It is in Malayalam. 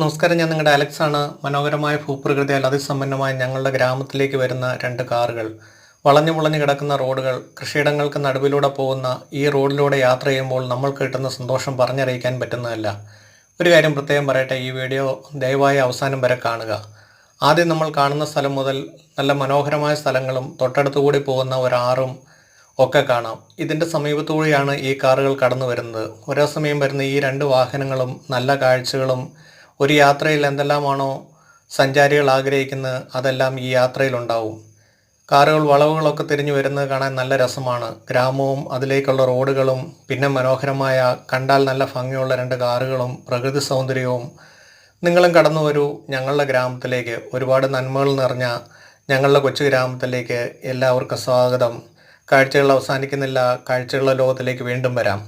നമസ്കാരം, ഞാൻ നിങ്ങളുടെ അലക്സ് ആണ്. മനോഹരമായ ഭൂപ്രകൃതിയാൽ അതിസമ്പന്നമായ ഞങ്ങളുടെ ഗ്രാമത്തിലേക്ക് വരുന്ന രണ്ട് കാറുകൾ, വളഞ്ഞു പുളഞ്ഞു കിടക്കുന്ന റോഡുകൾ, കൃഷിയിടങ്ങൾക്ക് നടുവിലൂടെ പോകുന്ന ഈ റോഡിലൂടെ യാത്ര ചെയ്യുമ്പോൾ നമ്മൾക്ക് കിട്ടുന്ന സന്തോഷം പറഞ്ഞറിയിക്കാൻ പറ്റുന്നതല്ല. ഒരു കാര്യം പ്രത്യേകം പറയട്ടെ, ഈ വീഡിയോ ദയവായി അവസാനം വരെ കാണുക. ആദ്യം നമ്മൾ കാണുന്ന സ്ഥലം മുതൽ നല്ല മനോഹരമായ സ്ഥലങ്ങളും തൊട്ടടുത്തു കൂടി പോകുന്ന ഒരാറും ഒക്കെ കാണാം. ഇതിൻ്റെ സമീപത്തുകൂടിയാണ് ഈ കാറുകൾ കടന്നു വരുന്നത്. ഒരേ സമയം വരുന്ന ഈ രണ്ട് വാഹനങ്ങളും നല്ല കാഴ്ചകളും ഒരു യാത്രയിൽ എന്തെല്ലാമാണോ സഞ്ചാരികൾ ആഗ്രഹിക്കുന്നത് അതെല്ലാം ഈ യാത്രയിലുണ്ടാവും. കാറുകൾ വളവുകളൊക്കെ തിരിഞ്ഞു വരുന്നത് കാണാൻ നല്ല രസമാണ്. ഗ്രാമവും അതിലേക്കുള്ള റോഡുകളും പിന്നെ മനോഹരമായ കണ്ടാൽ നല്ല ഭംഗിയുള്ള രണ്ട് കാറുകളും പ്രകൃതി സൗന്ദര്യവും. നിങ്ങളും കടന്നു വരൂ ഞങ്ങളുടെ ഗ്രാമത്തിലേക്ക്. ഒരുപാട് നന്മകൾ നിറഞ്ഞ ഞങ്ങളുടെ കൊച്ചു ഗ്രാമത്തിലേക്ക് എല്ലാവർക്കും സ്വാഗതം. കാഴ്ചകൾ അവസാനിക്കുന്നില്ല. കാഴ്ചകളുടെ ലോകത്തിലേക്ക് വീണ്ടും വരാം.